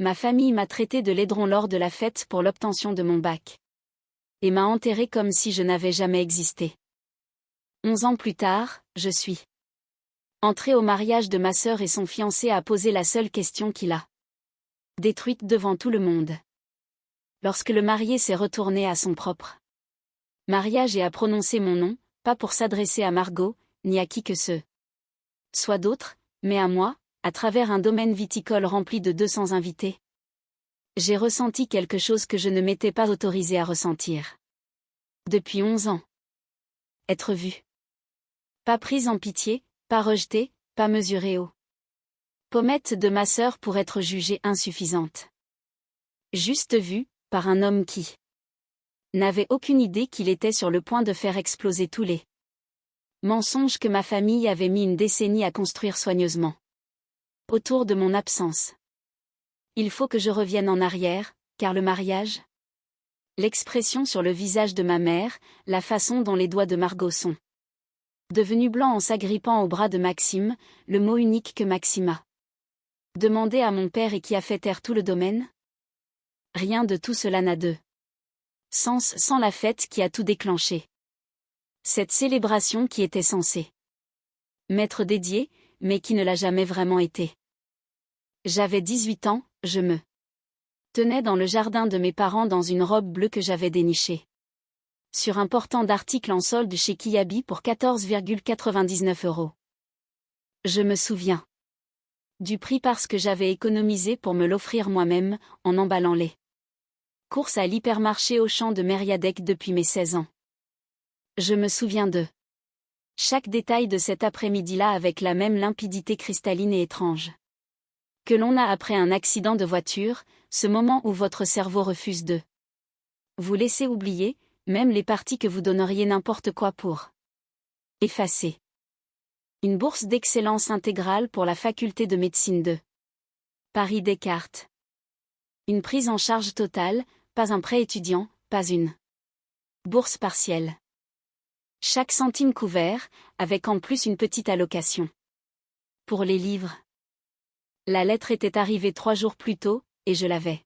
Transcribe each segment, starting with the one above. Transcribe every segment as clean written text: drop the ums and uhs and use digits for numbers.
Ma famille m'a traité de laidron lors de la fête pour l'obtention de mon bac. Et m'a enterré comme si je n'avais jamais existé. 11 ans plus tard, je suis entrée au mariage de ma sœur et son fiancé a posé la seule question qui l'a détruite devant tout le monde. Lorsque le marié s'est retourné à son propre mariage et a prononcé mon nom, pas pour s'adresser à Margot, ni à qui que ce soit d'autre, mais à moi, à travers un domaine viticole rempli de 200 invités. J'ai ressenti quelque chose que je ne m'étais pas autorisée à ressentir. Depuis 11 ans. Être vue. Pas prise en pitié, pas rejetée, pas mesurée aux pommettes de ma sœur pour être jugée insuffisante. Juste vue, par un homme qui n'avait aucune idée qu'il était sur le point de faire exploser tous les mensonges que ma famille avait mis une décennie à construire soigneusement autour de mon absence. Il faut que je revienne en arrière, car le mariage, l'expression sur le visage de ma mère, la façon dont les doigts de Margot sont devenus blancs en s'agrippant au bras de Maxime, le mot unique que Maxime a demandé à mon père et qui a fait taire tout le domaine. Rien de tout cela n'a de sens sans la fête qui a tout déclenché. Cette célébration qui était censée m'être dédiée, mais qui ne l'a jamais vraiment été. J'avais 18 ans, je me tenais dans le jardin de mes parents dans une robe bleue que j'avais dénichée sur un portant d'articles en solde chez Kiabi pour 14,99 €. Je me souviens du prix parce que j'avais économisé pour me l'offrir moi-même, en emballant les courses à l'hypermarché Auchan de Mériadec depuis mes 16 ans. Je me souviens de chaque détail de cet après-midi-là avec la même limpidité cristalline et étrange que l'on a après un accident de voiture, ce moment où votre cerveau refuse de vous laisser oublier, même les parties que vous donneriez n'importe quoi pour effacer. Une bourse d'excellence intégrale pour la faculté de médecine de Paris Descartes. Une prise en charge totale, pas un prêt étudiant, pas une bourse partielle. Chaque centime couvert, avec en plus une petite allocation pour les livres. La lettre était arrivée 3 jours plus tôt, et je l'avais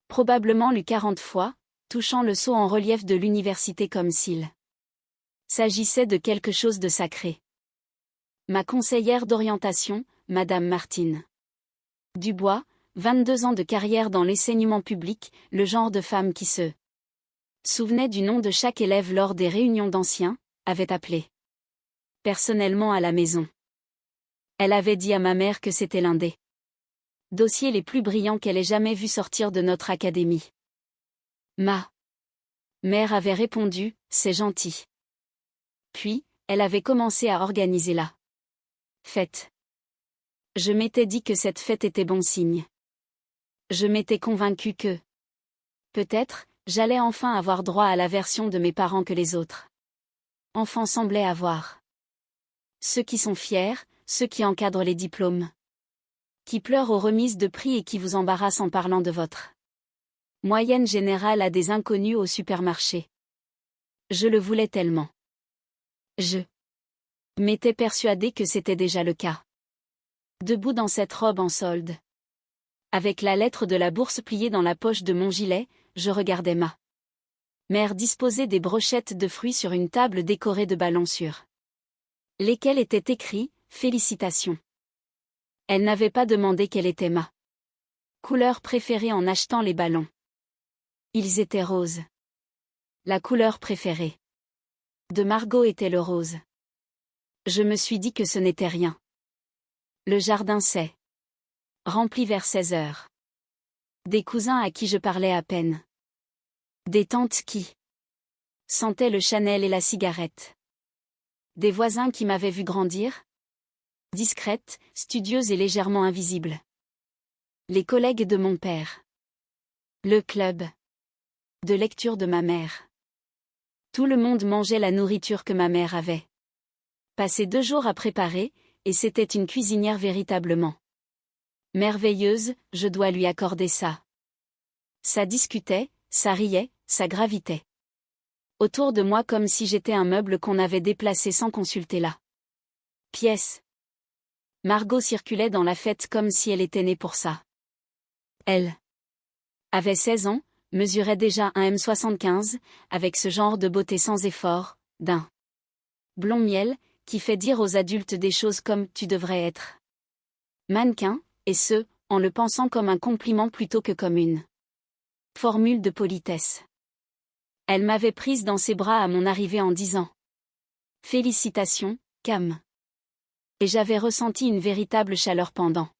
probablement lue 40 fois, touchant le sceau en relief de l'université comme s'il s'agissait de quelque chose de sacré. Ma conseillère d'orientation, Madame Martine Dubois, 22 ans de carrière dans l'enseignement public, le genre de femme qui se souvenait du nom de chaque élève lors des réunions d'anciens, avait appelé personnellement à la maison. Elle avait dit à ma mère que c'était l'un des dossiers les plus brillants qu'elle ait jamais vu sortir de notre académie. Ma mère avait répondu, c'est gentil. Puis, elle avait commencé à organiser la fête. Je m'étais dit que cette fête était bon signe. Je m'étais convaincue que, peut-être, j'allais enfin avoir droit à la version de mes parents que les autres enfants semblaient avoir. Ceux qui sont fiers, ceux qui encadrent les diplômes, qui pleurent aux remises de prix et qui vous embarrassent en parlant de votre moyenne générale à des inconnus au supermarché. Je le voulais tellement. Je m'étais persuadée que c'était déjà le cas. Debout dans cette robe en solde, avec la lettre de la bourse pliée dans la poche de mon gilet, je regardais ma mère disposer des brochettes de fruits sur une table décorée de ballons sur lesquels était écrit « Félicitations ». Elle n'avait pas demandé quelle était ma couleur préférée en achetant les ballons. Ils étaient roses. La couleur préférée de Margot était le rose. Je me suis dit que ce n'était rien. Le jardin s'est rempli vers 16 heures. Des cousins à qui je parlais à peine. Des tantes qui sentaient le Chanel et la cigarette. Des voisins qui m'avaient vu grandir. Discrète, studieuse et légèrement invisible. Les collègues de mon père. Le club de lecture de ma mère. Tout le monde mangeait la nourriture que ma mère avait passé 2 jours à préparer, et c'était une cuisinière véritablement merveilleuse, je dois lui accorder ça. Ça discutait, ça riait, ça gravitait autour de moi comme si j'étais un meuble qu'on avait déplacé sans consulter la pièce. Margot circulait dans la fête comme si elle était née pour ça. Elle avait 16 ans, mesurait déjà 1,75 m, avec ce genre de beauté sans effort, d'un blond miel, qui fait dire aux adultes des choses comme « tu devrais être mannequin », et ce, en le pensant comme un compliment plutôt que comme une formule de politesse. Elle m'avait prise dans ses bras à mon arrivée en disant « Félicitations, Cam ». Et j'avais ressenti une véritable chaleur pendant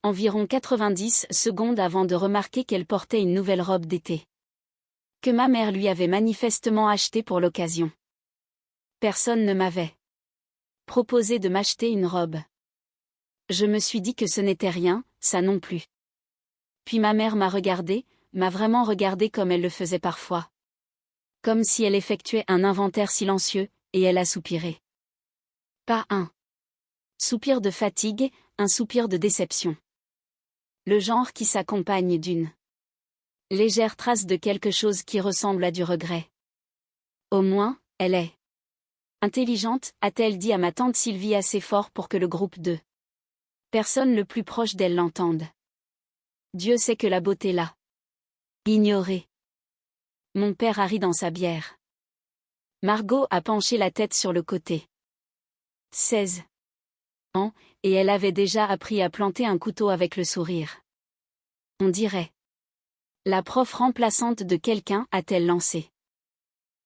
environ 90 secondes avant de remarquer qu'elle portait une nouvelle robe d'été, que ma mère lui avait manifestement achetée pour l'occasion. Personne ne m'avait proposé de m'acheter une robe. Je me suis dit que ce n'était rien, ça non plus. Puis ma mère m'a vraiment regardé comme elle le faisait parfois. Comme si elle effectuait un inventaire silencieux, et elle a soupiré. Pas un soupir de fatigue, un soupir de déception. Le genre qui s'accompagne d'une légère trace de quelque chose qui ressemble à du regret. Au moins, elle est intelligente, a-t-elle dit à ma tante Sylvie assez fort pour que le groupe de personnes le plus proche d'elle l'entende. Dieu sait que la beauté l'a ignorée. Mon père a ri dans sa bière. Margot a penché la tête sur le côté. 16 ans, et elle avait déjà appris à planter un couteau avec le sourire. On dirait la prof remplaçante de quelqu'un, a-t-elle lancé.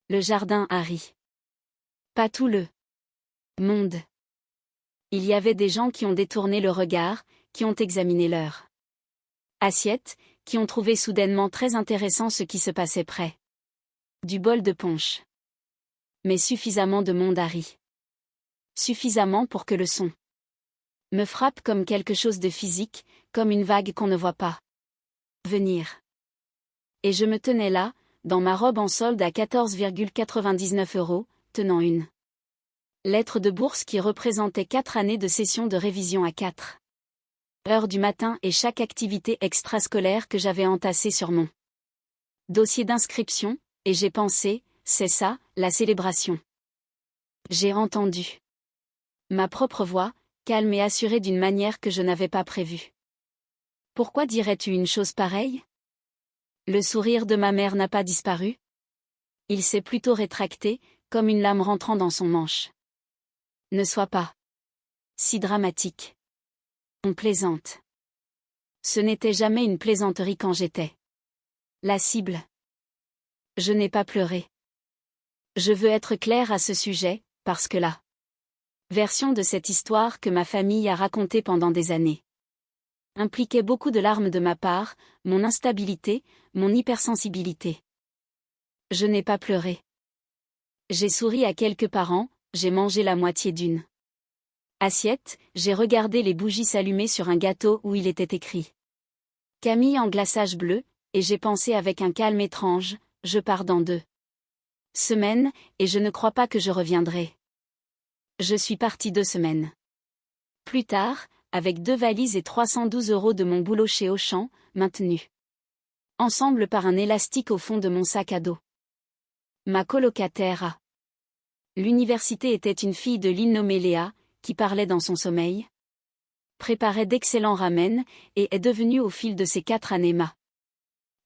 Le jardin a ri. Pas tout le monde. Il y avait des gens qui ont détourné le regard, qui ont examiné leur assiette, qui ont trouvé soudainement très intéressant ce qui se passait près du bol de punch. Mais suffisamment de monde a ri. Suffisamment pour que le son me frappe comme quelque chose de physique, comme une vague qu'on ne voit pas venir. Et je me tenais là, dans ma robe en solde à 14,99 €, tenant une lettre de bourse qui représentait 4 années de session de révision à 4 heures du matin et chaque activité extrascolaire que j'avais entassée sur mon dossier d'inscription, et j'ai pensé, c'est ça, la célébration. J'ai entendu ma propre voix, calme et assurée d'une manière que je n'avais pas prévue. Pourquoi dirais-tu une chose pareille? Le sourire de ma mère n'a pas disparu. Il s'est plutôt rétracté, comme une lame rentrant dans son manche. Ne sois pas si dramatique. On plaisante. Ce n'était jamais une plaisanterie quand j'étais la cible. Je n'ai pas pleuré. Je veux être claire à ce sujet, parce que la version de cette histoire que ma famille a racontée pendant des années impliquait beaucoup de larmes de ma part, mon instabilité, mon hypersensibilité. Je n'ai pas pleuré. J'ai souri à quelques parents, j'ai mangé la moitié d'une assiette, j'ai regardé les bougies s'allumer sur un gâteau où il était écrit Camille en glaçage bleu, et j'ai pensé avec un calme étrange, je pars dans 2 semaines, et je ne crois pas que je reviendrai. Je suis partie 2 semaines plus tard, avec 2 valises et 312 € de mon boulot chez Auchan, maintenus ensemble par un élastique au fond de mon sac à dos. Ma colocataire à l'université était une fille de l'île nommée Léa, qui parlait dans son sommeil, préparait d'excellents ramen, et est devenue au fil de ces 4 années ma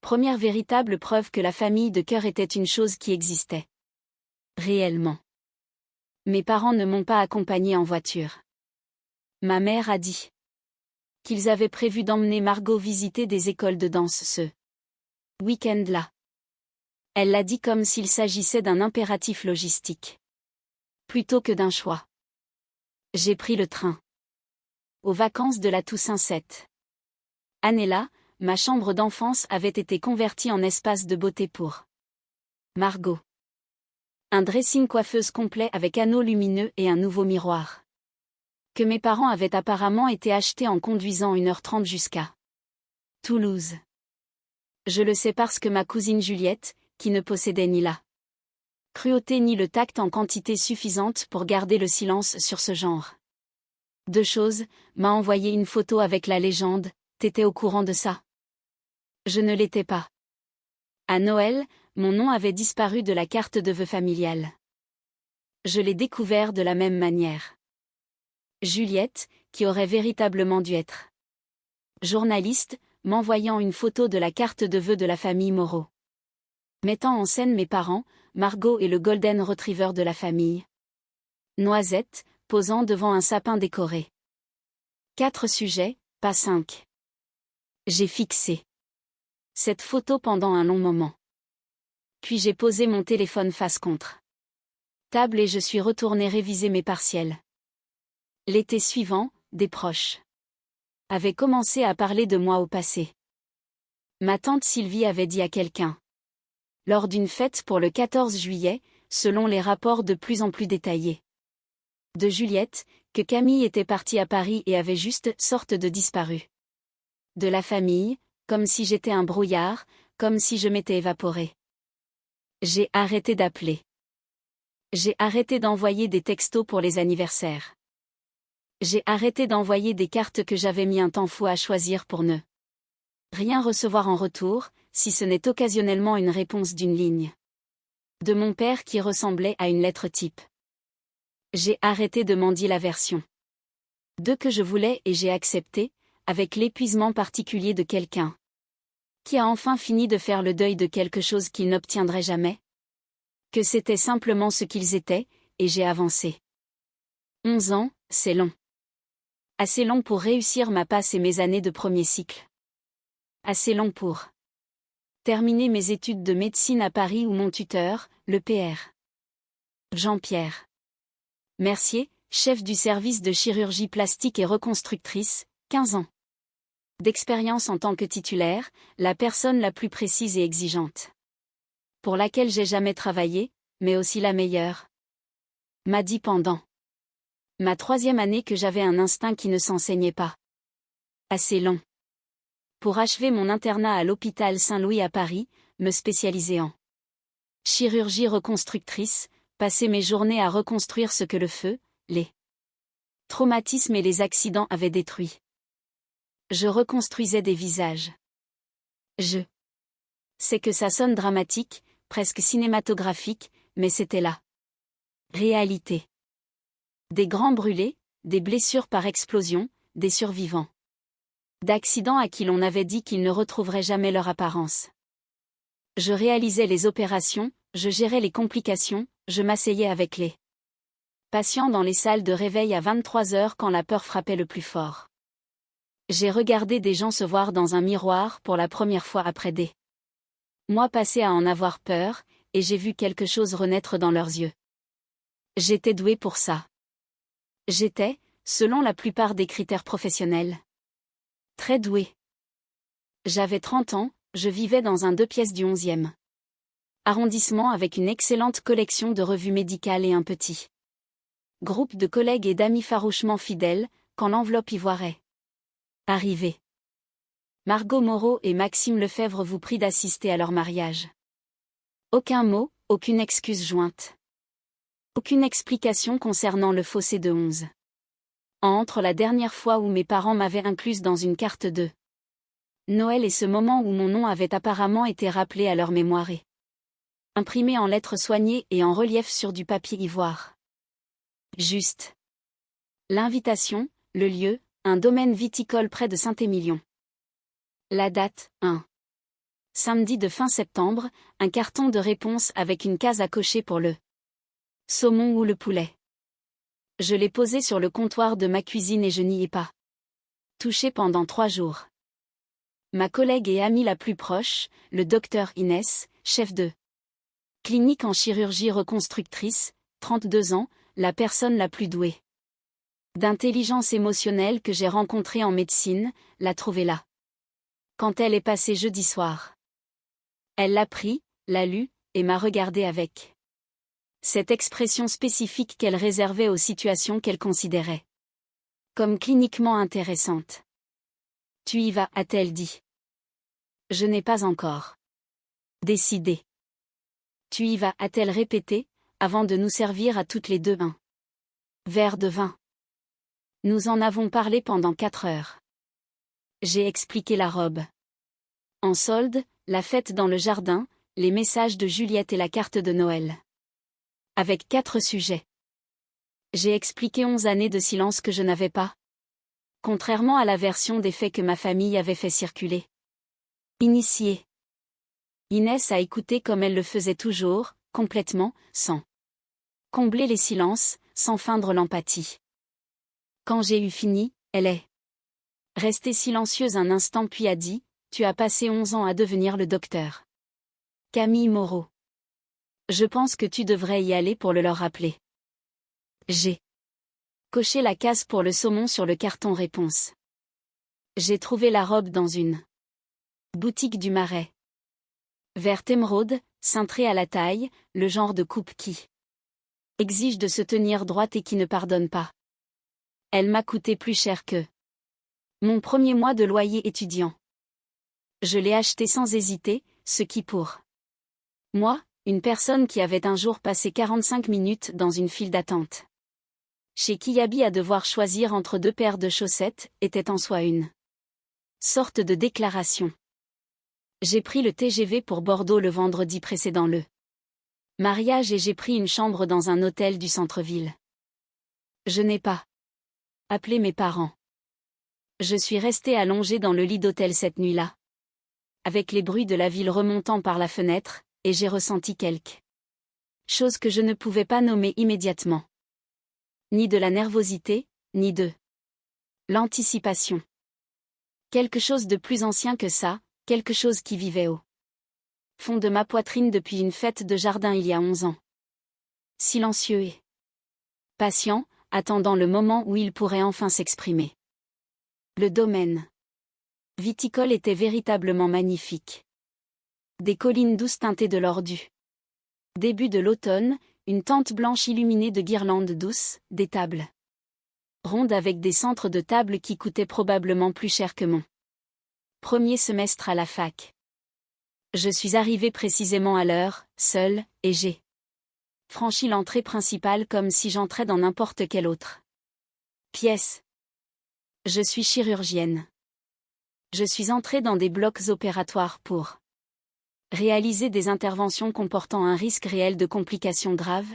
première véritable preuve que la famille de cœur était une chose qui existait réellement. Mes parents ne m'ont pas accompagnée en voiture. Ma mère a dit qu'ils avaient prévu d'emmener Margot visiter des écoles de danse ce week-end-là. Elle l'a dit comme s'il s'agissait d'un impératif logistique, plutôt que d'un choix. J'ai pris le train. Aux vacances de la Toussaint cette année-là, ma chambre d'enfance avait été convertie en espace de beauté pour Margot. Un dressing coiffeuse complet avec anneaux lumineux et un nouveau miroir, que mes parents avaient apparemment été achetés en conduisant 1h30 jusqu'à Toulouse. Je le sais parce que ma cousine Juliette, qui ne possédait ni la cruauté ni le tact en quantité suffisante pour garder le silence sur ce genre de choses, m'a envoyé une photo avec la légende « T'étais au courant de ça ?» Je ne l'étais pas. À Noël, mon nom avait disparu de la carte de vœux familiale. Je l'ai découvert de la même manière. Juliette, qui aurait véritablement dû être journaliste, m'envoyant une photo de la carte de vœux de la famille Moreau. Mettant en scène mes parents, Margot et le Golden Retriever de la famille. Noisette, posant devant un sapin décoré. 4 sujets, pas 5. J'ai fixé cette photo pendant un long moment. Puis j'ai posé mon téléphone face contre table et je suis retournée réviser mes partiels. L'été suivant, des proches avaient commencé à parler de moi au passé. Ma tante Sylvie avait dit à quelqu'un, lors d'une fête pour le 14 juillet, selon les rapports de plus en plus détaillés de Juliette, que Camille était partie à Paris et avait juste sorte de disparu de la famille, comme si j'étais un brouillard, comme si je m'étais évaporée. J'ai arrêté d'appeler. J'ai arrêté d'envoyer des textos pour les anniversaires. J'ai arrêté d'envoyer des cartes que j'avais mis un temps fou à choisir pour ne rien recevoir en retour, si ce n'est occasionnellement une réponse d'une ligne de mon père qui ressemblait à une lettre type. J'ai arrêté de mendier la version de que je voulais et j'ai accepté, avec l'épuisement particulier de quelqu'un qui a enfin fini de faire le deuil de quelque chose qu'il n'obtiendrait jamais, que c'était simplement ce qu'ils étaient, et j'ai avancé. 11 ans, c'est long. Assez long pour réussir ma passe et mes années de premier cycle. Assez long pour terminer mes études de médecine à Paris où mon tuteur, le Pr. Jean-Pierre Mercier, chef du service de chirurgie plastique et reconstructrice, 15 ans d'expérience en tant que titulaire, la personne la plus précise et exigeante pour laquelle j'ai jamais travaillé, mais aussi la meilleure, m'a dit pendant ma 3e année que j'avais un instinct qui ne s'enseignait pas. Assez long pour achever mon internat à l'hôpital Saint-Louis à Paris, me spécialiser en chirurgie reconstructrice, passer mes journées à reconstruire ce que le feu, les traumatismes et les accidents avaient détruit. Je reconstruisais des visages. Je sais que ça sonne dramatique, presque cinématographique, mais c'était la réalité. Des grands brûlés, des blessures par explosion, des survivants d'accidents à qui l'on avait dit qu'ils ne retrouveraient jamais leur apparence. Je réalisais les opérations, je gérais les complications, je m'asseyais avec les patients dans les salles de réveil à 23 heures quand la peur frappait le plus fort. J'ai regardé des gens se voir dans un miroir pour la première fois après des mois passés à en avoir peur, et j'ai vu quelque chose renaître dans leurs yeux. J'étais douée pour ça. J'étais, selon la plupart des critères professionnels, très douée. J'avais 30 ans, je vivais dans un 2 pièces du 11e arrondissement avec une excellente collection de revues médicales et un petit groupe de collègues et d'amis farouchement fidèles, quand l'enveloppe ivoire est arrivée. Margot Moreau et Maxime Lefebvre vous prient d'assister à leur mariage. Aucun mot, aucune excuse jointe. Aucune explication concernant le fossé de 11 entre la dernière fois où mes parents m'avaient incluse dans une carte de Noël et ce moment où mon nom avait apparemment été rappelé à leur mémoire et imprimé en lettres soignées et en relief sur du papier ivoire. Juste. L'invitation, le lieu, un domaine viticole près de Saint-Émilion. La date, 1. Samedi de fin septembre, un carton de réponse avec une case à cocher pour le saumon ou le poulet. Je l'ai posé sur le comptoir de ma cuisine et je n'y ai pas touché pendant 3 jours. Ma collègue et amie la plus proche, le docteur Inès, chef de clinique en chirurgie reconstructrice, 32 ans, la personne la plus douée d'intelligence émotionnelle que j'ai rencontrée en médecine, l'a trouvée là. Quand elle est passée jeudi soir. Elle l'a pris, l'a lu, et m'a regardé avec cette expression spécifique qu'elle réservait aux situations qu'elle considérait comme cliniquement intéressantes. Tu y vas, a-t-elle dit. Je n'ai pas encore décidé. Tu y vas, a-t-elle répété, avant de nous servir à toutes les deux un verre de vin. Nous en avons parlé pendant 4 heures. J'ai expliqué la robe en solde, la fête dans le jardin, les messages de Juliette et la carte de Noël. Avec 4 sujets. J'ai expliqué 11 années de silence que je n'avais pas. Contrairement à la version des faits que ma famille avait fait circuler. Initiée. Inès a écouté comme elle le faisait toujours, complètement, sans combler les silences, sans feindre l'empathie. Quand j'ai eu fini, elle est restée silencieuse un instant puis a dit, « Tu as passé 11 ans à devenir le docteur Camille Moreau. Je pense que tu devrais y aller pour le leur rappeler. » J'ai coché la case pour le saumon sur le carton réponse. J'ai trouvé la robe dans une boutique du Marais. Vert émeraude, cintrée à la taille, le genre de coupe qui exige de se tenir droite et qui ne pardonne pas. Elle m'a coûté plus cher que mon premier mois de loyer étudiant. Je l'ai acheté sans hésiter, ce qui pour moi, une personne qui avait un jour passé 45 minutes dans une file d'attente chez Kiabi à devoir choisir entre 2 paires de chaussettes, était en soi une sorte de déclaration. J'ai pris le TGV pour Bordeaux le vendredi précédent le mariage et j'ai pris une chambre dans un hôtel du centre-ville. Je n'ai pas appelé mes parents. Je suis restée allongée dans le lit d'hôtel cette nuit-là, avec les bruits de la ville remontant par la fenêtre, et j'ai ressenti quelque chose que je ne pouvais pas nommer immédiatement. Ni de la nervosité, ni de l'anticipation. Quelque chose de plus ancien que ça, quelque chose qui vivait au fond de ma poitrine depuis une fête de jardin il y a 11 ans. Silencieux et patient, attendant le moment où il pourrait enfin s'exprimer. Le domaine viticole était véritablement magnifique. Des collines douces teintées de l'or du début de l'automne, une tente blanche illuminée de guirlandes douces, des tables rondes avec des centres de table qui coûtaient probablement plus cher que mon premier semestre à la fac. Je suis arrivée précisément à l'heure, seule, et j'ai franchi l'entrée principale comme si j'entrais dans n'importe quelle autre pièce. Je suis chirurgienne. Je suis entrée dans des blocs opératoires pour réaliser des interventions comportant un risque réel de complications graves.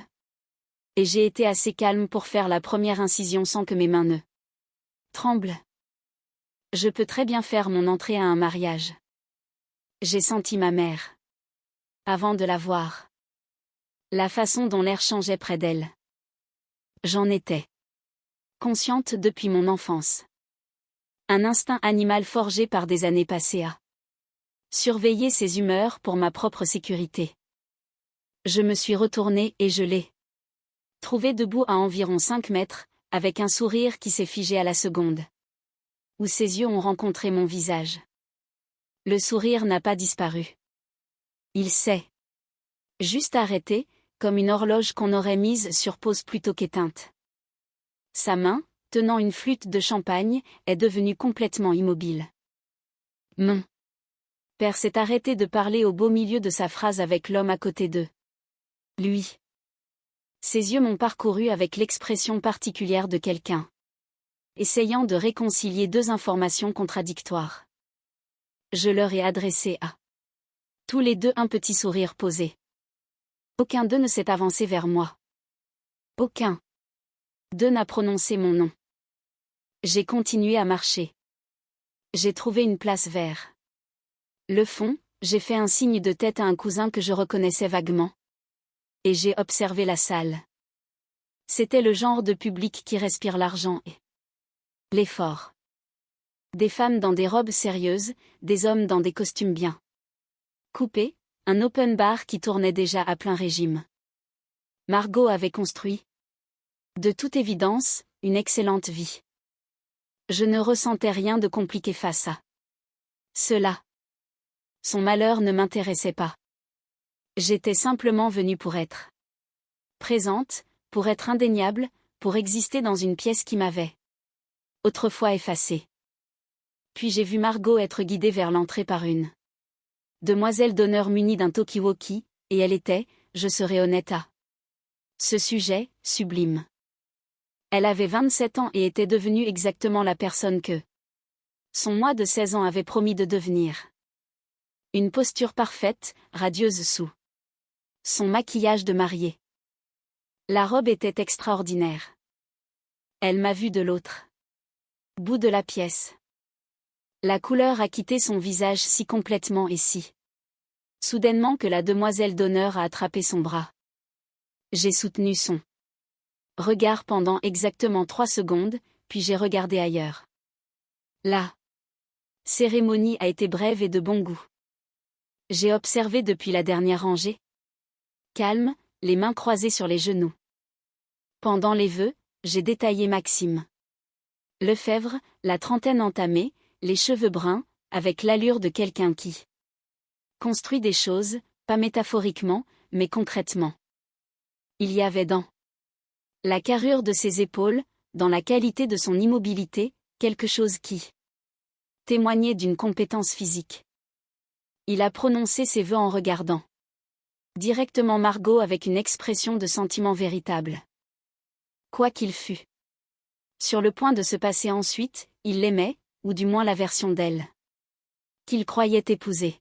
Et j'ai été assez calme pour faire la première incision sans que mes mains ne tremblent. Je peux très bien faire mon entrée à un mariage. J'ai senti ma mère avant de la voir. La façon dont l'air changeait près d'elle. J'en étais consciente depuis mon enfance. Un instinct animal forgé par des années passées à surveiller ses humeurs pour ma propre sécurité. Je me suis retournée et je l'ai trouvée debout à environ 5 mètres, avec un sourire qui s'est figé à la seconde où ses yeux ont rencontré mon visage. Le sourire n'a pas disparu. Il s'est juste arrêté, comme une horloge qu'on aurait mise sur pause plutôt qu'éteinte. Sa main, tenant une flûte de champagne, est devenue complètement immobile. Mon père s'est arrêté de parler au beau milieu de sa phrase avec l'homme à côté d'eux. Lui. Ses yeux m'ont parcouru avec l'expression particulière de quelqu'un essayant de réconcilier 2 informations contradictoires. Je leur ai adressé à tous les 2 un petit sourire posé. Aucun d'eux ne s'est avancé vers moi. Aucun d'eux n'a prononcé mon nom. J'ai continué à marcher. J'ai trouvé une place vers le fond, j'ai fait un signe de tête à un cousin que je reconnaissais vaguement. Et j'ai observé la salle. C'était le genre de public qui respire l'argent et l'effort. Des femmes dans des robes sérieuses, des hommes dans des costumes bien coupés, un open bar qui tournait déjà à plein régime. Margot avait construit, de toute évidence, une excellente vie. Je ne ressentais rien de compliqué face à cela. Son malheur ne m'intéressait pas. J'étais simplement venue pour être présente, pour être indéniable, pour exister dans une pièce qui m'avait autrefois effacée. Puis j'ai vu Margot être guidée vers l'entrée par une demoiselle d'honneur munie d'un talkie-walkie, et elle était, je serai honnête à ce sujet, sublime. Elle avait 27 ans et était devenue exactement la personne que son moi de 16 ans avait promis de devenir. Une posture parfaite, radieuse sous son maquillage de mariée. La robe était extraordinaire. Elle m'a vue de l'autre bout de la pièce. La couleur a quitté son visage si complètement et si soudainement que la demoiselle d'honneur a attrapé son bras. J'ai soutenu son regard pendant exactement 3 secondes, puis j'ai regardé ailleurs. La cérémonie a été brève et de bon goût. J'ai observé depuis la dernière rangée. Calme, les mains croisées sur les genoux. Pendant les vœux, j'ai détaillé Maxime Lefebvre, la trentaine entamée, les cheveux bruns, avec l'allure de quelqu'un qui construit des choses, pas métaphoriquement, mais concrètement. Il y avait dans la carrure de ses épaules, dans la qualité de son immobilité, quelque chose qui témoignait d'une compétence physique. Il a prononcé ses vœux en regardant directement Margot avec une expression de sentiment véritable. Quoi qu'il fût sur le point de se passer ensuite, il l'aimait, ou du moins la version d'elle qu'il croyait épouser.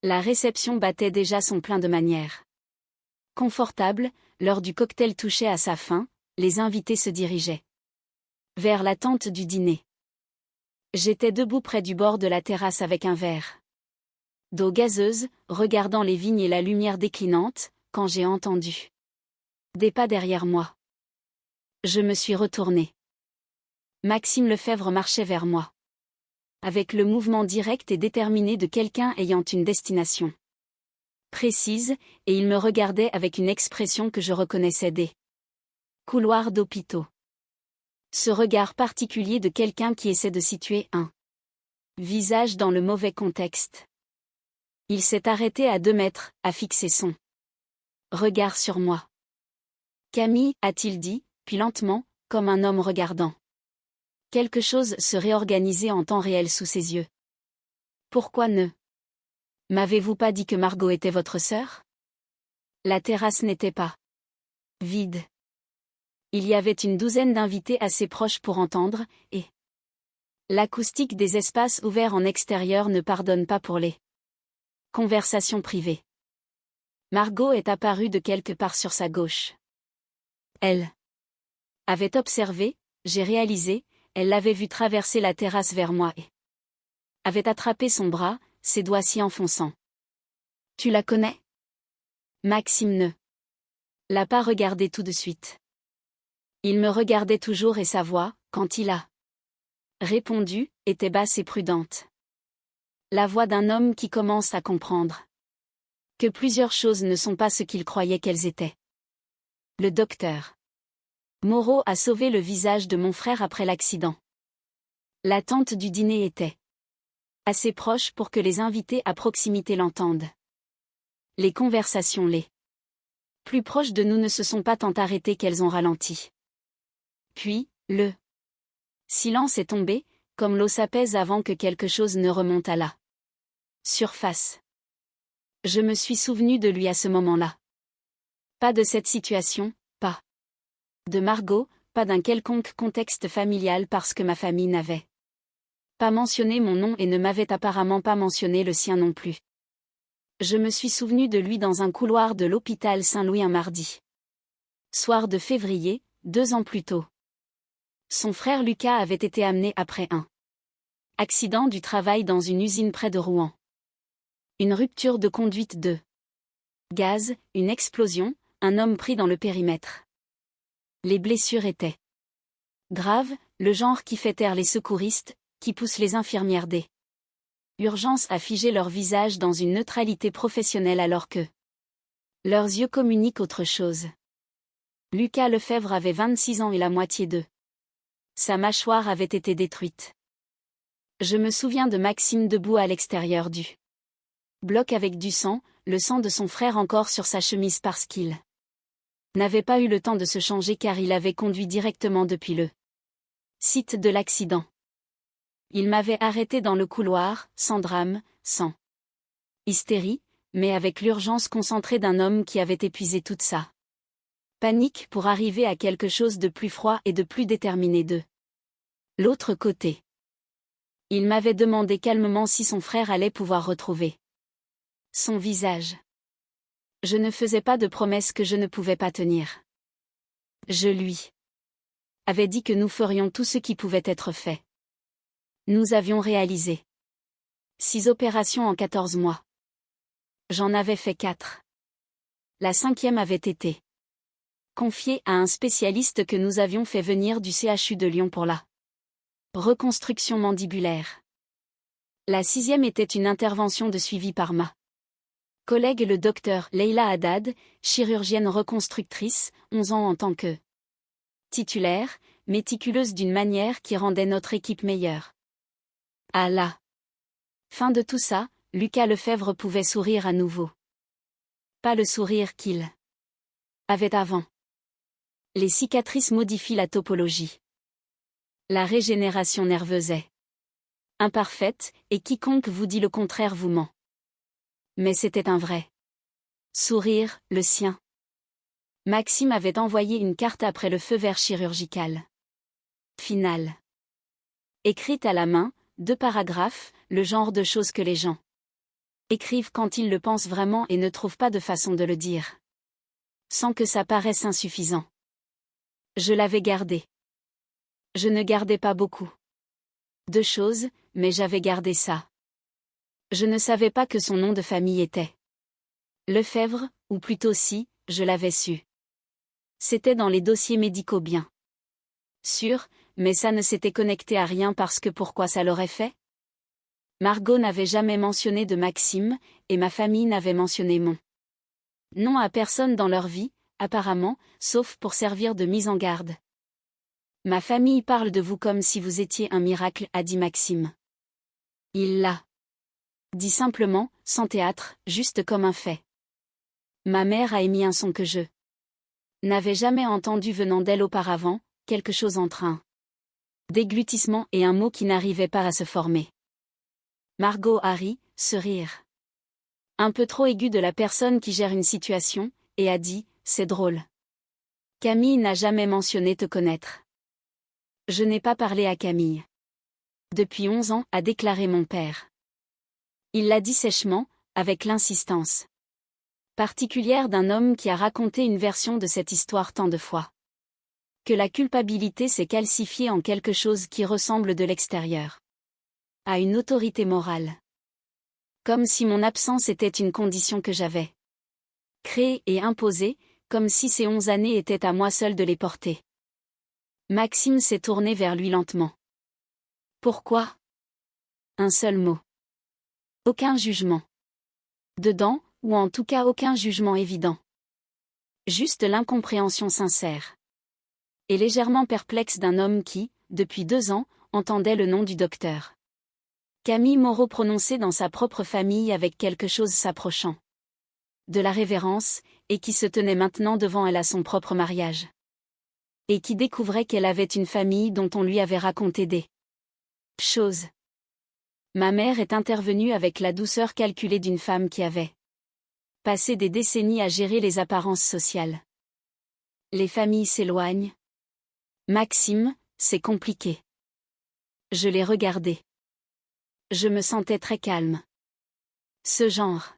La réception battait déjà son plein de manières. Confortable, l'heure du cocktail touchait à sa fin, les invités se dirigeaient vers la tente du dîner. J'étais debout près du bord de la terrasse avec un verre d'eau gazeuse, regardant les vignes et la lumière déclinante, quand j'ai entendu des pas derrière moi. Je me suis retournée. Maxime Lefebvre marchait vers moi, avec le mouvement direct et déterminé de quelqu'un ayant une destination précise, et il me regardait avec une expression que je reconnaissais des couloirs d'hôpitaux. Ce regard particulier de quelqu'un qui essaie de situer un visage dans le mauvais contexte. Il s'est arrêté à 2 mètres, a fixé son regard sur moi. Camille, a-t-il dit, puis lentement, comme un homme regardant quelque chose se réorganiser en temps réel sous ses yeux. Pourquoi ne m'avez-vous pas dit que Margot était votre sœur? La terrasse n'était pas vide. Il y avait une douzaine d'invités assez proches pour entendre, et l'acoustique des espaces ouverts en extérieur ne pardonne pas pour les conversations privées. Margot est apparue de quelque part sur sa gauche. Elle avait observé, j'ai réalisé, elle l'avait vu traverser la terrasse vers moi et avait attrapé son bras, ses doigts s'y enfonçant. Tu la connais? Maxime ne l'a pas regardé tout de suite. Il me regardait toujours et sa voix, quand il a répondu, était basse et prudente. La voix d'un homme qui commence à comprendre que plusieurs choses ne sont pas ce qu'il croyait qu'elles étaient. Le docteur Moreau a sauvé le visage de mon frère après l'accident. La tente du dîner était assez proche pour que les invités à proximité l'entendent. Les conversations les plus proches de nous ne se sont pas tant arrêtées qu'elles ont ralenti. Puis, le silence est tombé, comme l'eau s'apaise avant que quelque chose ne remonte à la surface. Je me suis souvenu de lui à ce moment-là. Pas de cette situation, pas de Margot, pas d'un quelconque contexte familial parce que ma famille n'avait pas mentionné mon nom et ne m'avait apparemment pas mentionné le sien non plus. Je me suis souvenu de lui dans un couloir de l'hôpital Saint-Louis un mardi soir de février, 2 ans plus tôt. Son frère Lucas avait été amené après un accident du travail dans une usine près de Rouen. Une rupture de conduite de gaz, une explosion, un homme pris dans le périmètre. Les blessures étaient graves, le genre qui fait taire les secouristes, qui pousse les infirmières des urgences à figer leur visage dans une neutralité professionnelle alors que leurs yeux communiquent autre chose. Lucas Lefebvre avait 26 ans et la moitié de sa mâchoire avait été détruite. Je me souviens de Maxime debout à l'extérieur du bloc avec du sang, le sang de son frère encore sur sa chemise parce qu'il n'avait pas eu le temps de se changer car il avait conduit directement depuis le site de l'accident. Il m'avait arrêté dans le couloir, sans drame, sans hystérie, mais avec l'urgence concentrée d'un homme qui avait épuisé toute sa panique pour arriver à quelque chose de plus froid et de plus déterminé de l'autre côté. Il m'avait demandé calmement si son frère allait pouvoir retrouver son visage. Je ne faisais pas de promesses que je ne pouvais pas tenir. Je lui avais dit que nous ferions tout ce qui pouvait être fait. Nous avions réalisé 6 opérations en 14 mois. J'en avais fait 4. La 5e avait été confiée à un spécialiste que nous avions fait venir du CHU de Lyon pour la reconstruction mandibulaire. La 6e était une intervention de suivi par ma collègue le docteur Leila Haddad, chirurgienne reconstructrice, 11 ans en tant que titulaire, méticuleuse d'une manière qui rendait notre équipe meilleure. À la fin de tout ça, Lucas Lefebvre pouvait sourire à nouveau. Pas le sourire qu'il avait avant. Les cicatrices modifient la topologie. La régénération nerveuse est imparfaite, et quiconque vous dit le contraire vous ment. Mais c'était un vrai sourire, le sien. Maxime avait envoyé une carte après le feu vert chirurgical final. Écrite à la main, 2 paragraphes, le genre de choses que les gens écrivent quand ils le pensent vraiment et ne trouvent pas de façon de le dire. Sans que ça paraisse insuffisant. Je l'avais gardé. Je ne gardais pas beaucoup de choses, mais j'avais gardé ça. Je ne savais pas que son nom de famille était Lefebvre, ou plutôt si, je l'avais su. C'était dans les dossiers médicaux bien sûr, mais ça ne s'était connecté à rien parce que pourquoi ça l'aurait fait? Margot n'avait jamais mentionné de Maxime, et ma famille n'avait mentionné mon nom à personne dans leur vie, apparemment, sauf pour servir de mise en garde. Ma famille parle de vous comme si vous étiez un miracle, a dit Maxime. Il l'a dit simplement, sans théâtre, juste comme un fait. Ma mère a émis un son que je n'avais jamais entendu venant d'elle auparavant, quelque chose entre un déglutissement et un mot qui n'arrivait pas à se former. Margot a ri, ce rire un peu trop aigu de la personne qui gère une situation, et a dit, c'est drôle. Camille n'a jamais mentionné te connaître. Je n'ai pas parlé à Camille. Depuis 11 ans, a déclaré mon père. Il l'a dit sèchement, avec l'insistance particulière d'un homme qui a raconté une version de cette histoire tant de fois. Que la culpabilité s'est calcifiée en quelque chose qui ressemble de l'extérieur à une autorité morale. Comme si mon absence était une condition que j'avais créée et imposée, comme si ces 11 années étaient à moi seul de les porter. Maxime s'est tourné vers lui lentement. Pourquoi? Un seul mot. Aucun jugement. Dedans, ou en tout cas aucun jugement évident. Juste l'incompréhension sincère. Et légèrement perplexe d'un homme qui, depuis 2 ans, entendait le nom du docteur Camille Moreau prononcé dans sa propre famille avec quelque chose s'approchant de la révérence, et qui se tenait maintenant devant elle à son propre mariage. Et qui découvrait qu'elle avait une famille dont on lui avait raconté des choses. Ma mère est intervenue avec la douceur calculée d'une femme qui avait passé des décennies à gérer les apparences sociales. Les familles s'éloignent. Maxime, c'est compliqué. Je l'ai regardé. Je me sentais très calme. Ce genre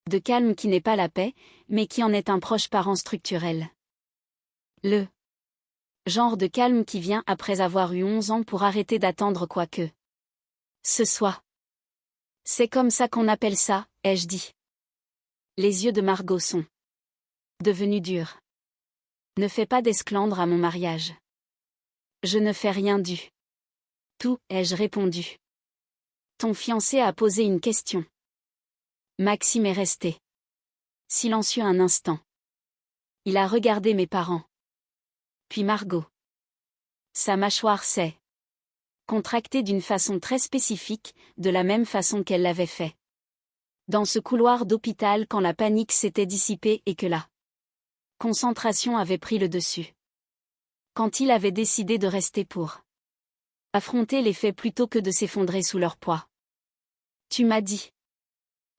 de calme qui n'est pas la paix, mais qui en est un proche parent structurel. Le genre de calme qui vient après avoir eu 11 ans pour arrêter d'attendre quoi que ce soit. C'est comme ça qu'on appelle ça, ai-je dit. Les yeux de Margot sont devenus durs. Ne fais pas d'esclandre à mon mariage. Je ne fais rien du tout, ai-je répondu. Ton fiancé a posé une question. Maxime est resté silencieux un instant. Il a regardé mes parents. Puis Margot. Sa mâchoire s'est contractée d'une façon très spécifique, de la même façon qu'elle l'avait fait dans ce couloir d'hôpital quand la panique s'était dissipée et que la concentration avait pris le dessus. Quand il avait décidé de rester pour affronter les faits plutôt que de s'effondrer sous leur poids. Tu m'as dit,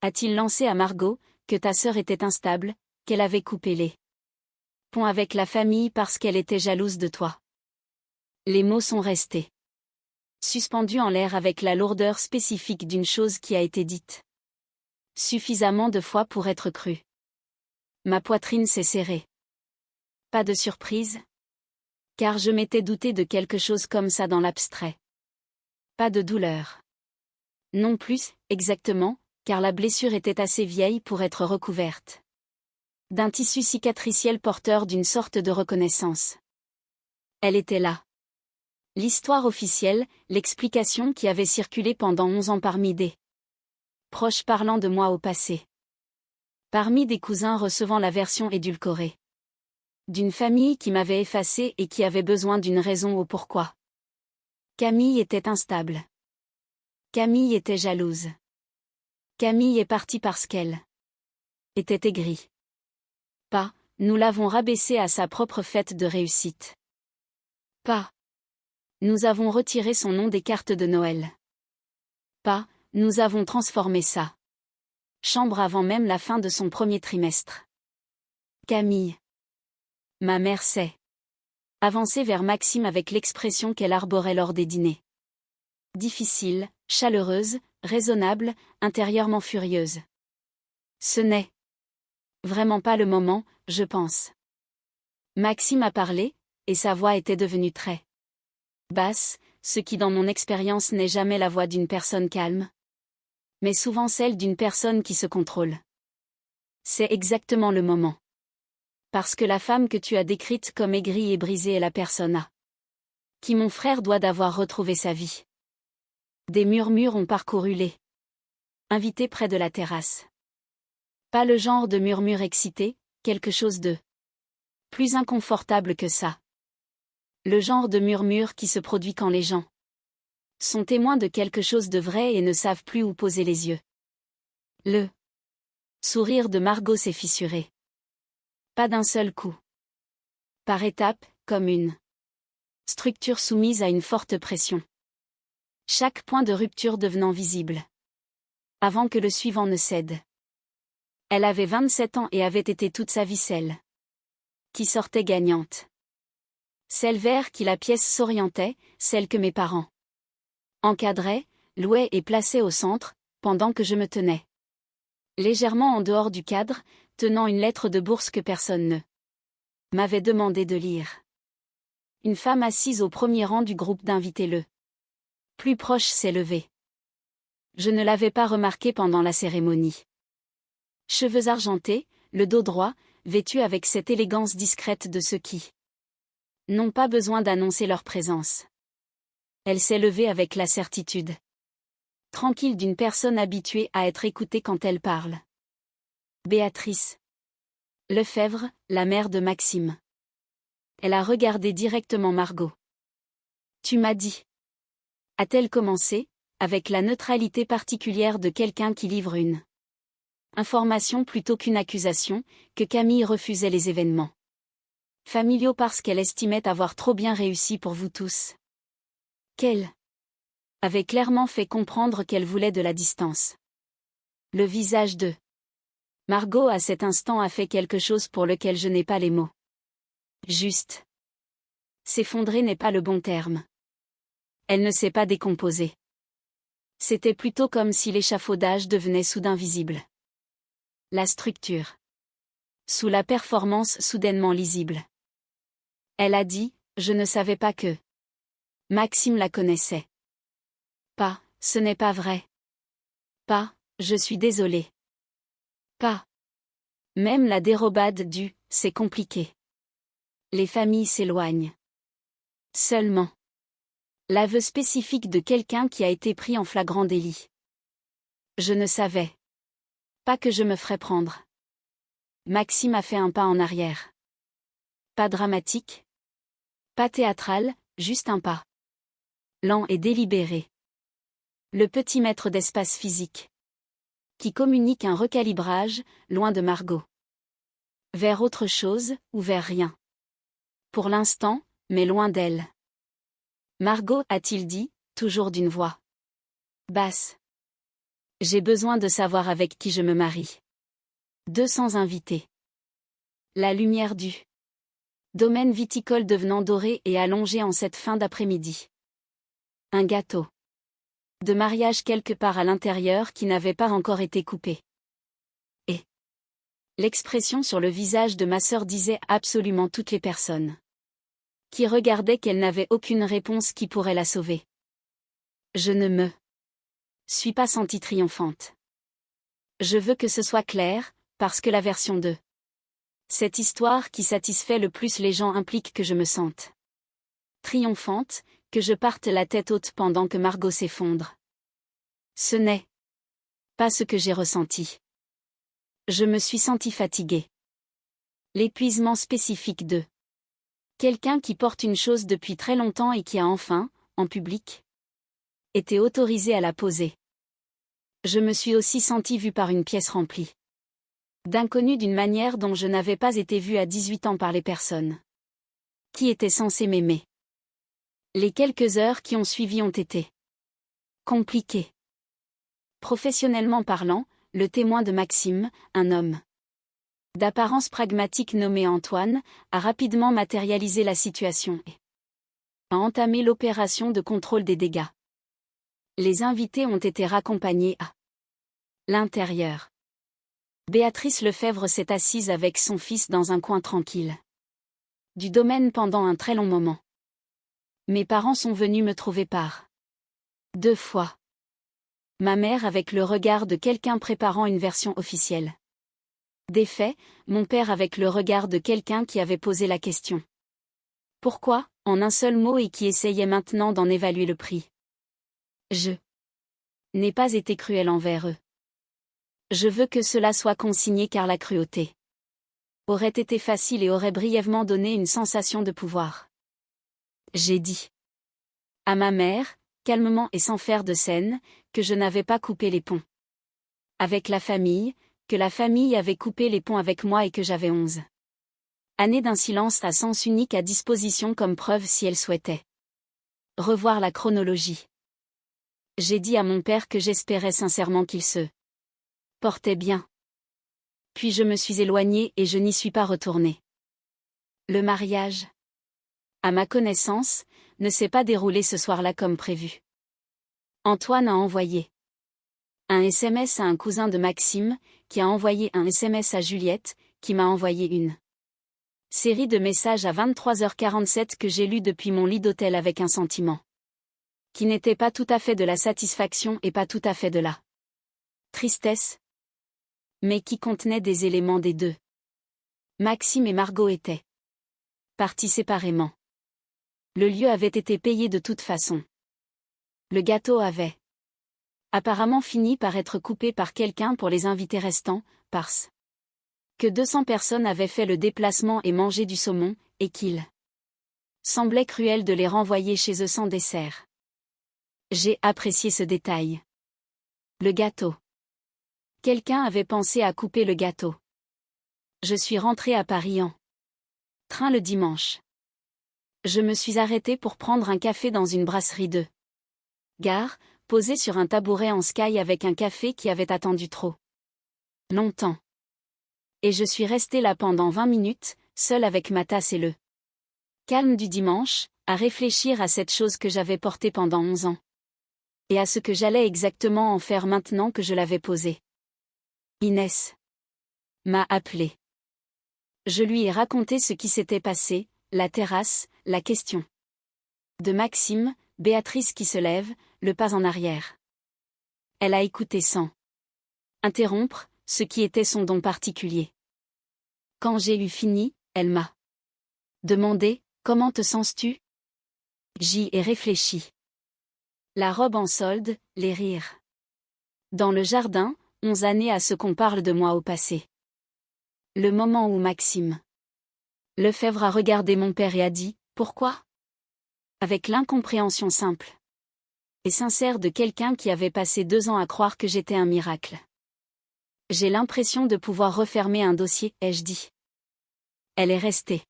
a-t-il lancé à Margot, que ta sœur était instable, qu'elle avait coupé les ponts avec la famille parce qu'elle était jalouse de toi. Les mots sont restés suspendus en l'air avec la lourdeur spécifique d'une chose qui a été dite suffisamment de fois pour être crue. Ma poitrine s'est serrée. Pas de surprise? Car je m'étais douté de quelque chose comme ça dans l'abstrait. Pas de douleur. Non plus, exactement, car la blessure était assez vieille pour être recouverte d'un tissu cicatriciel porteur d'une sorte de reconnaissance. Elle était là. L'histoire officielle, l'explication qui avait circulé pendant 11 ans parmi des proches parlant de moi au passé. Parmi des cousins recevant la version édulcorée. D'une famille qui m'avait effacée et qui avait besoin d'une raison au pourquoi. Camille était instable. Camille était jalouse. Camille est partie parce qu'elle était aigrie. Pas, nous l'avons rabaissée à sa propre fête de réussite. Pas, nous avons retiré son nom des cartes de Noël. Pas, nous avons transformé sa chambre avant même la fin de son premier trimestre. Camille. Ma mère s'est avancée vers Maxime avec l'expression qu'elle arborait lors des dîners. Difficile, chaleureuse, raisonnable, intérieurement furieuse. Ce n'est vraiment pas le moment, je pense. Maxime a parlé, et sa voix était devenue très basse, ce qui dans mon expérience n'est jamais la voix d'une personne calme, mais souvent celle d'une personne qui se contrôle. C'est exactement le moment. Parce que la femme que tu as décrite comme aigrie et brisée est la personne à qui mon frère doit d'avoir retrouvé sa vie. Des murmures ont parcouru les invités près de la terrasse. Pas le genre de murmure excité, quelque chose de plus inconfortable que ça. Le genre de murmure qui se produit quand les gens sont témoins de quelque chose de vrai et ne savent plus où poser les yeux. Le sourire de Margot s'est fissuré. Pas d'un seul coup. Par étapes, comme une structure soumise à une forte pression. Chaque point de rupture devenant visible. Avant que le suivant ne cède. Elle avait 27 ans et avait été toute sa vie celle qui sortait gagnante. Celle vers qui la pièce s'orientait, celle que mes parents encadraient, louaient et plaçaient au centre, pendant que je me tenais légèrement en dehors du cadre, tenant une lettre de bourse que personne ne m'avait demandé de lire. Une femme assise au premier rang du groupe d'invités le plus proche s'est levée. Je ne l'avais pas remarqué pendant la cérémonie. Cheveux argentés, le dos droit, vêtue avec cette élégance discrète de ceux qui n'ont pas besoin d'annoncer leur présence. Elle s'est levée avec la certitude tranquille d'une personne habituée à être écoutée quand elle parle. Béatrice Lefebvre, la mère de Maxime. Elle a regardé directement Margot. Tu m'as dit. A-t-elle commencé, avec la neutralité particulière de quelqu'un qui livre une information plutôt qu'une accusation, que Camille refusait les événements familiaux parce qu'elle estimait avoir trop bien réussi pour vous tous. Qu'elle avait clairement fait comprendre qu'elle voulait de la distance. Le visage de Margot à cet instant a fait quelque chose pour lequel je n'ai pas les mots. Juste. S'effondrer n'est pas le bon terme. Elle ne s'est pas décomposée. C'était plutôt comme si l'échafaudage devenait soudain visible. La structure. Sous la performance soudainement lisible. Elle a dit, je ne savais pas que Maxime la connaissait. Pas, ce n'est pas vrai. Pas, je suis désolée. Pas. Même la dérobade du « c'est compliqué ». Les familles s'éloignent. Seulement. L'aveu spécifique de quelqu'un qui a été pris en flagrant délit. Je ne savais pas que je me ferais prendre. Maxime a fait un pas en arrière. Pas dramatique. Pas théâtral, juste un pas. Lent et délibéré. Le petit maître d'espace physique. Qui communique un recalibrage, loin de Margot. Vers autre chose, ou vers rien. Pour l'instant, mais loin d'elle. Margot, a-t-il dit, toujours d'une voix basse. J'ai besoin de savoir avec qui je me marie. 200 invités. La lumière du domaine viticole devenant dorée et allongée en cette fin d'après-midi. Un gâteau de mariage quelque part à l'intérieur qui n'avait pas encore été coupé. Et l'expression sur le visage de ma sœur disait absolument toutes les personnes qui regardaient qu'elle n'avait aucune réponse qui pourrait la sauver. Je ne me suis pas sentie triomphante. Je veux que ce soit clair, parce que la version de cette histoire qui satisfait le plus les gens implique que je me sente triomphante, que je parte la tête haute pendant que Margot s'effondre. Ce n'est pas ce que j'ai ressenti. Je me suis sentie fatiguée. L'épuisement spécifique de quelqu'un qui porte une chose depuis très longtemps et qui a enfin, en public, été autorisé à la poser. Je me suis aussi sentie vue par une pièce remplie d'inconnus d'une manière dont je n'avais pas été vue à 18 ans par les personnes qui étaient censées m'aimer. Les quelques heures qui ont suivi ont été compliquées. Professionnellement parlant, le témoin de Maxime, un homme d'apparence pragmatique nommé Antoine, a rapidement matérialisé la situation et a entamé l'opération de contrôle des dégâts. Les invités ont été raccompagnés à l'intérieur. Béatrice Lefebvre s'est assise avec son fils dans un coin tranquille du domaine pendant un très long moment. Mes parents sont venus me trouver par 2 fois. Ma mère avec le regard de quelqu'un préparant une version officielle des faits, mon père avec le regard de quelqu'un qui avait posé la question. Pourquoi, en un seul mot et qui essayait maintenant d'en évaluer le prix. Je n'ai pas été cruel envers eux. Je veux que cela soit consigné car la cruauté aurait été facile et aurait brièvement donné une sensation de pouvoir. J'ai dit à ma mère, calmement et sans faire de scène, que je n'avais pas coupé les ponts avec la famille, que la famille avait coupé les ponts avec moi et que j'avais 11 années d'un silence à sens unique à disposition comme preuve si elle souhaitait revoir la chronologie. J'ai dit à mon père que j'espérais sincèrement qu'il se portait bien. Puis je me suis éloignée et je n'y suis pas retournée. Le mariage, à ma connaissance, ne s'est pas déroulé ce soir-là comme prévu. Antoine a envoyé un SMS à un cousin de Maxime, qui a envoyé un SMS à Juliette, qui m'a envoyé une série de messages à 23h47 que j'ai lus depuis mon lit d'hôtel avec un sentiment qui n'était pas tout à fait de la satisfaction et pas tout à fait de la tristesse, mais qui contenait des éléments des deux. Maxime et Margot étaient partis séparément. Le lieu avait été payé de toute façon. Le gâteau avait apparemment fini par être coupé par quelqu'un pour les invités restants, parce que 200 personnes avaient fait le déplacement et mangé du saumon, et qu'il semblait cruel de les renvoyer chez eux sans dessert. J'ai apprécié ce détail. Le gâteau. Quelqu'un avait pensé à couper le gâteau. Je suis rentrée à Paris en train le dimanche. Je me suis arrêtée pour prendre un café dans une brasserie de gare, posée sur un tabouret en sky avec un café qui avait attendu trop longtemps. Et je suis restée là pendant 20 minutes, seule avec ma tasse et le calme du dimanche, à réfléchir à cette chose que j'avais portée pendant 11 ans. Et à ce que j'allais exactement en faire maintenant que je l'avais posée. Inès m'a appelée. Je lui ai raconté ce qui s'était passé, la terrasse, la question de Maxime, Béatrice qui se lève, le pas en arrière. Elle a écouté sans interrompre, ce qui était son don particulier. Quand j'ai eu fini, elle m'a demandé « Comment te sens-tu » J'y ai réfléchi. La robe en solde, les rires. Dans le jardin, 11 années à ce qu'on parle de moi au passé. Le moment où Maxime Lefebvre a regardé mon père et a dit « Pourquoi ?» Avec l'incompréhension simple et sincère de quelqu'un qui avait passé 2 ans à croire que j'étais un miracle. J'ai l'impression de pouvoir refermer un dossier, ai-je dit. Elle est restée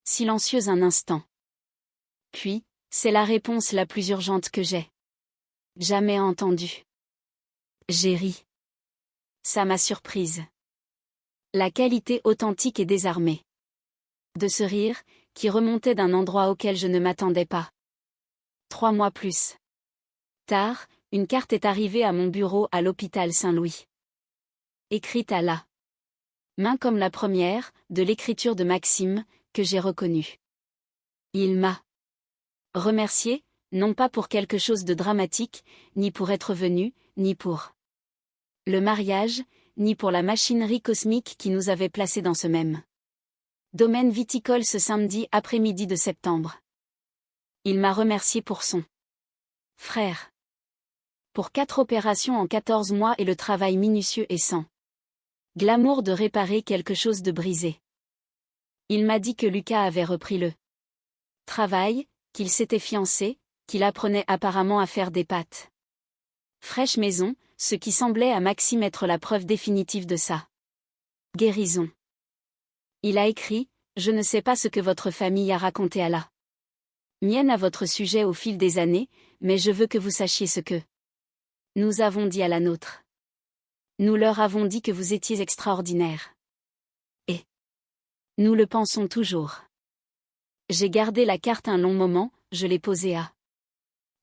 silencieuse un instant. Puis, c'est la réponse la plus urgente que j'ai jamais entendue. J'ai ri. Ça m'a surprise. La qualité authentique et désarmée de ce rire, qui remontait d'un endroit auquel je ne m'attendais pas. 3 mois plus tard, une carte est arrivée à mon bureau à l'hôpital Saint-Louis. Écrite à la main comme la première, de l'écriture de Maxime, que j'ai reconnue. Il m'a remercié, non pas pour quelque chose de dramatique, ni pour être venu, ni pour le mariage, ni pour la machinerie cosmique qui nous avait placés dans ce même domaine viticole ce samedi après-midi de septembre. Il m'a remercié pour son frère. Pour 4 opérations en 14 mois et le travail minutieux et sans glamour de réparer quelque chose de brisé. Il m'a dit que Lucas avait repris le travail, qu'il s'était fiancé, qu'il apprenait apparemment à faire des pâtes fraîches maison, ce qui semblait à Maxime être la preuve définitive de sa guérison. Il a écrit « Je ne sais pas ce que votre famille a raconté à la mienne à votre sujet au fil des années, mais je veux que vous sachiez ce que nous avons dit à la nôtre. Nous leur avons dit que vous étiez extraordinaire. Et nous le pensons toujours. J'ai gardé la carte un long moment, je l'ai posée à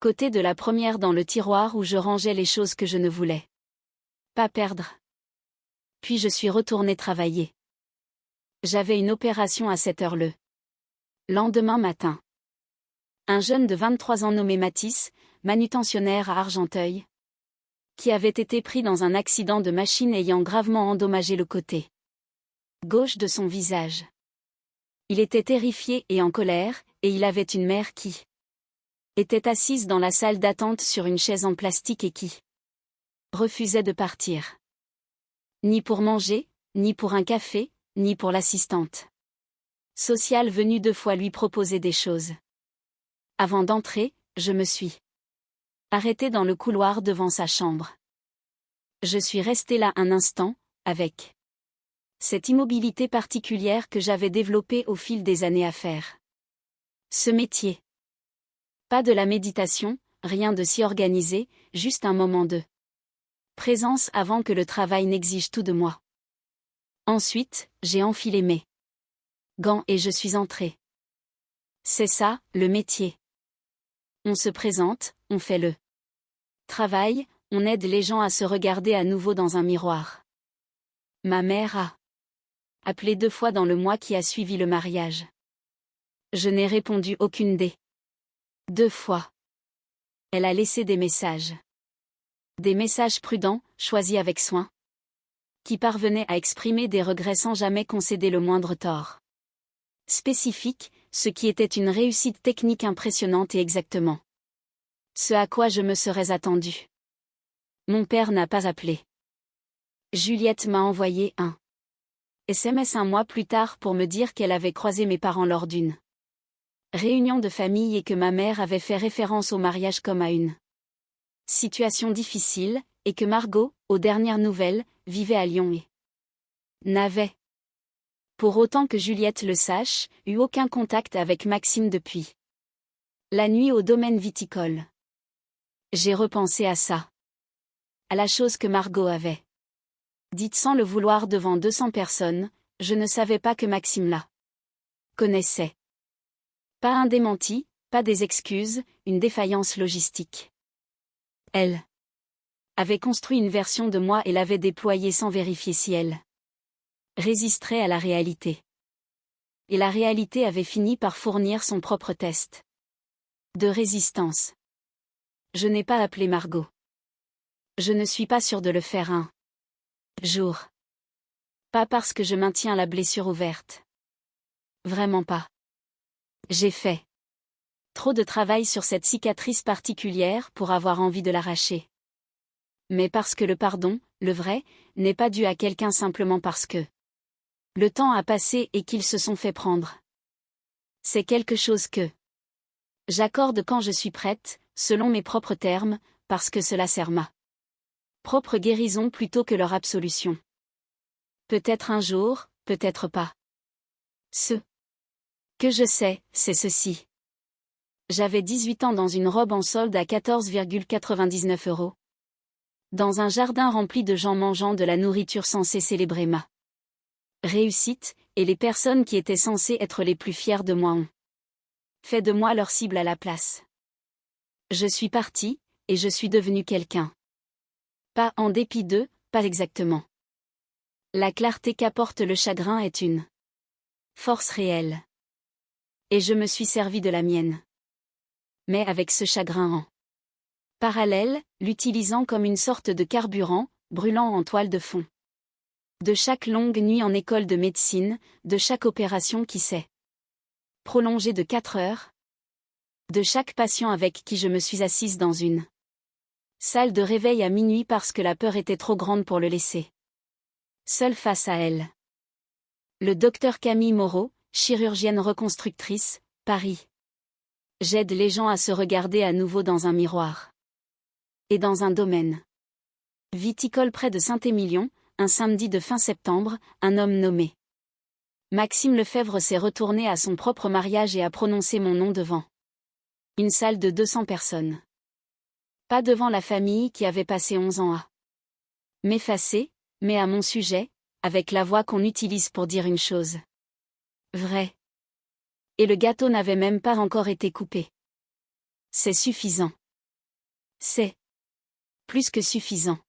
côté de la première dans le tiroir où je rangeais les choses que je ne voulais pas perdre. Puis je suis retournée travailler. J'avais une opération à 7 heures le lendemain matin. Un jeune de 23 ans nommé Mathis, manutentionnaire à Argenteuil, qui avait été pris dans un accident de machine ayant gravement endommagé le côté gauche de son visage. Il était terrifié et en colère, et il avait une mère qui était assise dans la salle d'attente sur une chaise en plastique et qui refusait de partir. Ni pour manger, ni pour un café, ni pour l'assistante sociale venue 2 fois lui proposer des choses. Avant d'entrer, je me suis arrêtée dans le couloir devant sa chambre. Je suis restée là un instant, avec cette immobilité particulière que j'avais développée au fil des années à faire ce métier. Pas de la méditation, rien de si organisé, juste un moment de présence avant que le travail n'exige tout de moi. Ensuite, j'ai enfilé mes gants et je suis entrée. C'est ça, le métier. On se présente, on fait le travail, on aide les gens à se regarder à nouveau dans un miroir. Ma mère a appelé 2 fois dans le mois qui a suivi le mariage. Je n'ai répondu aucune des 2 fois. Elle a laissé des messages. Des messages prudents, choisis avec soin, qui parvenaient à exprimer des regrets sans jamais concéder le moindre tort spécifique, ce qui était une réussite technique impressionnante et exactement ce à quoi je me serais attendue. Mon père n'a pas appelé. Juliette m'a envoyé un SMS un mois plus tard pour me dire qu'elle avait croisé mes parents lors d'une réunion de famille et que ma mère avait fait référence au mariage comme à une situation difficile, et que Margot, aux dernières nouvelles, vivait à Lyon et n'avait, pour autant que Juliette le sache, eu aucun contact avec Maxime depuis la nuit au domaine viticole. J'ai repensé à ça. À la chose que Margot avait dite sans le vouloir devant 200 personnes, je ne savais pas que Maxime la connaissait. Pas un démenti, pas des excuses, une défaillance logistique. Elle avait construit une version de moi et l'avait déployée sans vérifier si elle résisterait à la réalité. Et la réalité avait fini par fournir son propre test de résistance. Je n'ai pas appelé Margot. Je ne suis pas sûre de le faire un jour. Pas parce que je maintiens la blessure ouverte. Vraiment pas. J'ai fait trop de travail sur cette cicatrice particulière pour avoir envie de l'arracher. Mais parce que le pardon, le vrai, n'est pas dû à quelqu'un simplement parce que le temps a passé et qu'ils se sont fait prendre. C'est quelque chose que j'accorde quand je suis prête, selon mes propres termes, parce que cela sert ma propre guérison plutôt que leur absolution. Peut-être un jour, peut-être pas. Ce que je sais, c'est ceci. J'avais 18 ans dans une robe en solde à 14,99 €. Dans un jardin rempli de gens mangeant de la nourriture censée célébrer ma réussite, et les personnes qui étaient censées être les plus fières de moi ont fait de moi leur cible à la place. Je suis partie, et je suis devenue quelqu'un. Pas en dépit d'eux, pas exactement. La clarté qu'apporte le chagrin est une force réelle. Et je me suis servi de la mienne. mais avec ce chagrin en parallèle, l'utilisant comme une sorte de carburant, brûlant en toile de fond. De chaque longue nuit en école de médecine, de chaque opération qui s'est prolongée de 4 heures, de chaque patient avec qui je me suis assise dans une salle de réveil à minuit parce que la peur était trop grande pour le laisser seul face à elle. Le docteur Camille Moreau, chirurgienne reconstructrice, Paris. J'aide les gens à se regarder à nouveau dans un miroir. Et dans un domaine viticole près de Saint-Émilion, un samedi de fin septembre, un homme nommé Maxime Lefebvre s'est retourné à son propre mariage et a prononcé mon nom devant une salle de 200 personnes. Pas devant la famille qui avait passé 11 ans à m'effacer, mais à mon sujet, avec la voix qu'on utilise pour dire une chose vraie. Et le gâteau n'avait même pas encore été coupé. C'est suffisant. C'est plus que suffisant.